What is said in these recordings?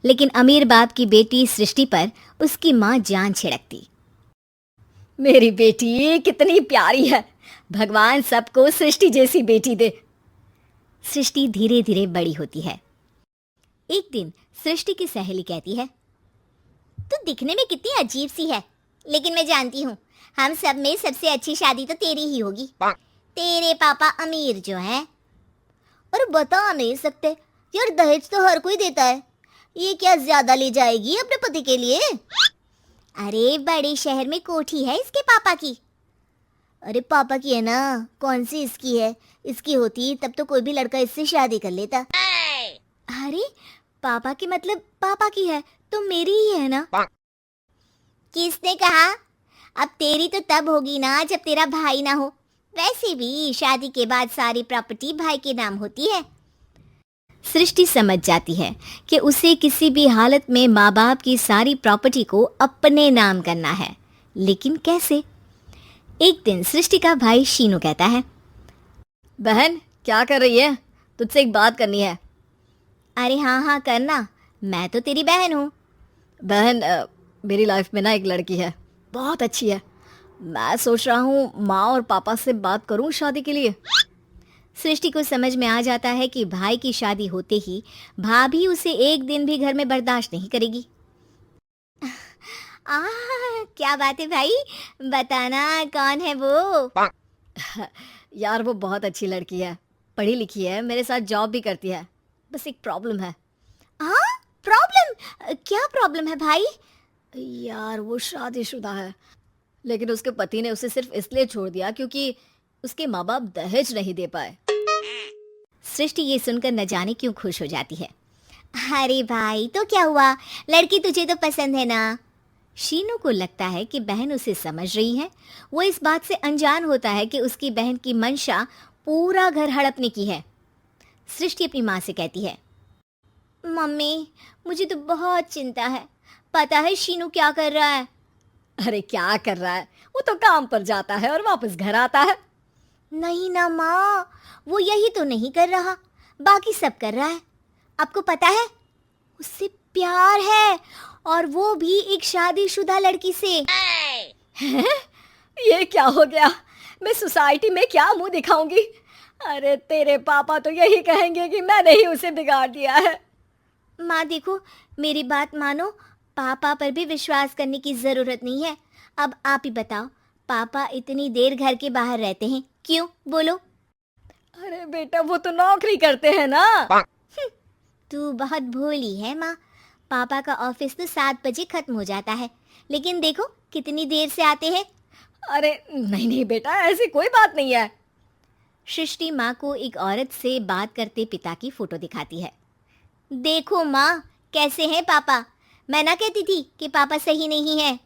लेकिन अमीर बाप की बेटी सृष्टि पर उसकी माँ जान छिड़कती। मेरी बेटी कितनी प्यारी है, भगवान सबको सृष्टि जैसी बेटी दे। सृष्टि धीरे धीरे बड़ी होती है। एक दिन सृष्टि की सहेली कहती है, तू दिखने में कितनी अजीब सी है, लेकिन मैं जानती हूँ हम सब में सबसे अच्छी शादी तो तेरी ही होगी। तेरे पापा अमीर जो हैं। और बता नहीं सकते यार, दहेज तो हर कोई देता है, ये क्या ज्यादा ले जाएगी अपने पति के लिए? अरे बड़े शहर में कोठी है इसके पापा की। अरे पापा की है ना, कौन सी इसकी है? इसकी होती तब तो कोई भी लड़का इससे शादी कर लेता। अरे पापा की मतलब पापा की है तो मेरी ही है ना? किसने कहा? अब तेरी तो तब होगी ना जब तेरा भाई ना हो। वैसे भी शादी के बाद सारी प्रॉपर्टी भाई के नाम होती है। सृष्टि समझ जाती है कि उसे किसी भी हालत में माँ बाप की सारी प्रॉपर्टी को अपने नाम करना है, लेकिन कैसे? एक दिन सृष्टि का भाई शीनू कहता है, बहन क्या कर रही है? तुझसे एक बात करनी है। अरे हाँ हाँ करना, मैं तो तेरी बहन हूँ। बहन मेरी लाइफ में ना एक लड़की है, बहुत अच्छी है। मैं सोच रहा हूँ माँ और पापा से बात करूँ शादी के लिए। सृष्टि को समझ में आ जाता है कि भाई की शादी होते ही भाभी उसे एक दिन भी घर में बर्दाश्त नहीं करेगी। क्या बात है भाई, बताना कौन है वो? यार वो बहुत अच्छी लड़की है, पढ़ी लिखी है, मेरे साथ जॉब भी करती है। बस एक प्रॉब्लम है। हाँ प्रॉब्लम? क्या प्रॉब्लम है भाई? यार वो शादीशुदा है, लेकिन उसके पति ने उसे सिर्फ इसलिए छोड़ दिया क्योंकि उसके माँ बाप दहेज नहीं दे पाए। सृष्टि ये सुनकर न जाने क्यों खुश हो जाती है। अरे भाई तो क्या हुआ, लड़की तुझे तो पसंद है ना? शीनू को लगता है कि बहन उसे समझ रही है। वो इस बात से अनजान होता है कि उसकी बहन की मंशा पूरा घर हड़पने की है। सृष्टि अपनी माँ से कहती है, मम्मी मुझे तो बहुत चिंता है, पता है शीनू क्या कर रहा है? अरे क्या कर रहा है, वो तो काम पर जाता है और वापस घर आता है। नहीं ना माँ, वो यही तो नहीं कर रहा, बाकी सब कर रहा है। आपको पता है उससे प्यार है, और वो भी एक शादीशुदा लड़की से। हैं? ये क्या हो गया, मैं सोसाइटी में क्या मुंह दिखाऊंगी? अरे तेरे पापा तो यही कहेंगे कि मैंने ही उसे बिगाड़ दिया है। माँ देखो मेरी बात मानो, पापा पर भी विश्वास करने की जरूरत नहीं है। अब आप ही बताओ, पापा इतनी देर घर के बाहर रहते हैं क्यों, बोलो? अरे बेटा वो तो नौकरी करते हैं ना। तू बहुत भोली है माँ, पापा का ऑफिस तो 7 बजे खत्म हो जाता है, लेकिन देखो कितनी देर से आते हैं। अरे नहीं नहीं बेटा, ऐसी कोई बात नहीं है। सृष्टि माँ को एक औरत से बात करते पिता की फोटो दिखाती है। देखो माँ कैसे हैं पापा, मैं ना कहती थी कि पापा सही नहीं है।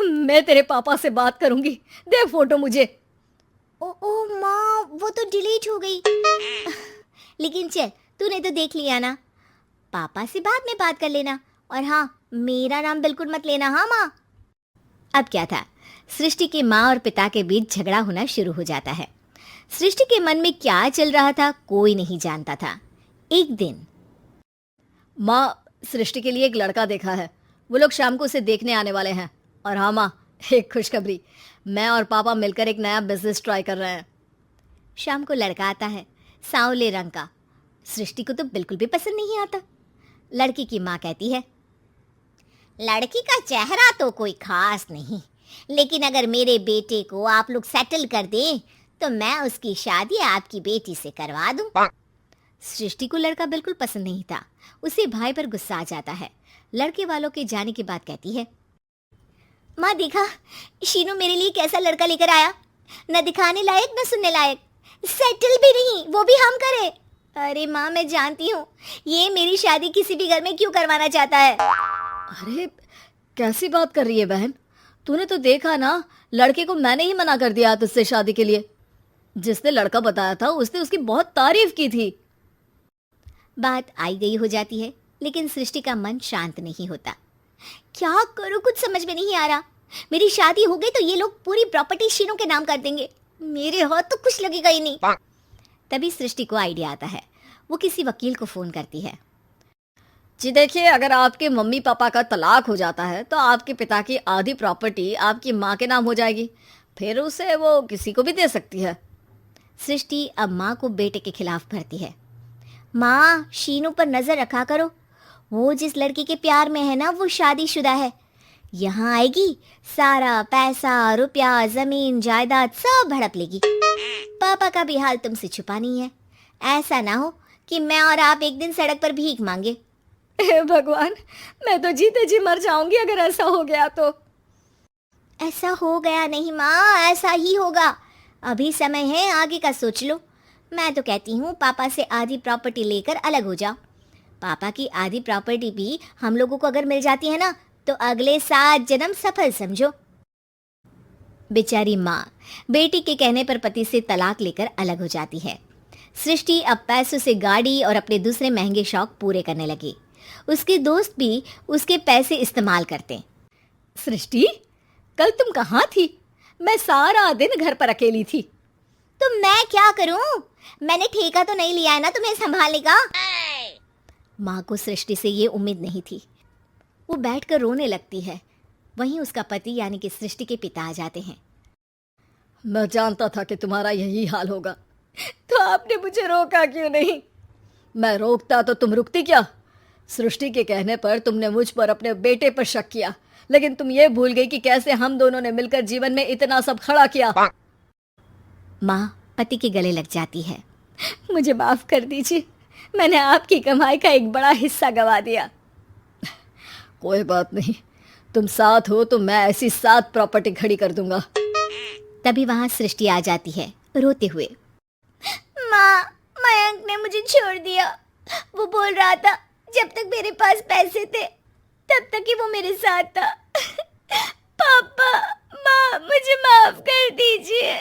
मैं तेरे पापा से बात करूंगी, दे फोटो मुझे। ओ माँ वो तो डिलीट हो गई। लेकिन चल तूने तो देख लिया ना, पापा से बाद में बात कर लेना, और हाँ मेरा नाम बिल्कुल मत लेना। हाँ माँ। अब क्या था, सृष्टि के माँ और पिता के बीच झगड़ा होना शुरू हो जाता है। सृष्टि के मन में क्या चल रहा था कोई नहीं जानता था। एक दिन, माँ सृष्टि के लिए एक लड़का देखा है, वो लोग शाम को उसे देखने आने वाले हैं। और हाँ माँ एक खुशखबरी, मैं और पापा मिलकर एक नया बिजनेस ट्राई कर रहे हैं। शाम को लड़का आता है, सांवले रंग का। सृष्टि को तो बिल्कुल भी पसंद नहीं आता। लड़की की माँ कहती है, लड़की का चेहरा तो कोई खास नहीं, लेकिन अगर मेरे बेटे को आप लोग सेटल कर दें तो मैं उसकी शादी आपकी बेटी से करवा दूं। सृष्टि को लड़का बिल्कुल पसंद नहीं था। उसे भाई पर गुस्सा आ जाता है। लड़के वालों के जाने के बाद कहती है, माँ देखा शीनू मेरे लिए कैसा लड़का लेकर आया, न दिखाने लायक न सुनने लायक, सेटल भी नहीं, वो भी हम करे। अरे माँ मैं जानती हूँ ये मेरी शादी किसी भी घर में क्यों करवाना चाहता है। अरे कैसी बात कर रही है बहन, तूने तो देखा ना, लड़के को मैंने ही मना कर दिया तुझसे शादी के लिए। जिसने लड़का बताया था उसने उसकी बहुत तारीफ की थी। बात आई गई हो जाती है, लेकिन सृष्टि का मन शांत नहीं होता। क्या करूं कुछ समझ में नहीं आ रहा। मेरी शादी हो गई तो ये लोग पूरी प्रॉपर्टी शीनू के नाम कर देंगे, मेरे हाथ तो कुछ लगेगा ही नहीं। तभी सृष्टि को आइडिया आता है। वो किसी वकील को फोन करती है। जी देखिए, अगर आपके मम्मी पापा का तलाक हो जाता है तो आपके पिता की आधी प्रॉपर्टी आपकी माँ के नाम हो जाएगी। फिर उसे वो किसी को भी दे सकती है। सृष्टि अब माँ को बेटे के खिलाफ भरती है। माँ, शीनू पर नजर रखा करो। वो जिस लड़की के प्यार में है ना, वो शादीशुदा है। यहाँ आएगी, सारा पैसा, रुपया, जमीन, जायदाद सब हड़प लेगी। पापा का भी हाल तुमसे छुपा नहीं है। ऐसा ना हो कि मैं और आप एक दिन सड़क पर भीख मांगे। हे भगवान, मैं तो जीते जी मर जाऊंगी अगर ऐसा हो गया तो। ऐसा हो गया नहीं माँ, ऐसा ही होगा। अभी समय है, आगे का सोच लो। मैं तो कहती हूँ पापा से आधी प्रॉपर्टी लेकर अलग हो जाओ। पापा की आधी प्रॉपर्टी भी हम लोगों को अगर मिल जाती है ना, तो अगले 7 जन्म सफल समझो। बेचारी माँ बेटी के कहने पर पति से तलाक लेकर अलग हो जाती है। सृष्टि अब पैसों से गाड़ी और अपने दूसरे महंगे शौक पूरे करने लगी। उसके दोस्त भी उसके पैसे इस्तेमाल करते। सृष्टि, कल तुम कहाँ थी? मैं सारा दिन घर पर अकेली थी। तो मैं क्या करूं? मैंने ठेका तो नहीं लिया है ना तुम्हें संभालने का। माँ को सृष्टि से ये उम्मीद नहीं थी। वो बैठकर रोने लगती है। वहीं उसका पति यानी कि सृष्टि के पिता आ जाते हैं। मैं जानता था कि तुम्हारा यही हाल होगा, तो आपने मुझे रोका क्यों नहीं? मैं रोकता तो तुम रुकती क्या? सृष्टि के कहने पर तुमने मुझ पर अपने बेटे पर शक किया, लेकिन तुम ये भूल गई कि कैसे हम दोनों ने मिलकर जीवन में इतना सब खड़ा किया। माँ पति के गले लग जाती है। मुझे माफ कर दीजिए, मैंने आपकी कमाई का एक बड़ा हिस्सा गवा दिया। कोई बात नहीं, तुम साथ हो तो मैं ऐसी 7 प्रॉपर्टी खड़ी कर दूंगा। तभी वहां सृष्टि आ जाती है रोते हुए। माँ, मयंक ने मुझे छोड़ दिया। वो बोल रहा था जब तक मेरे पास पैसे थे तब तक ही वो मेरे साथ था। पापा, माँ, मुझे माफ कर दीजिए।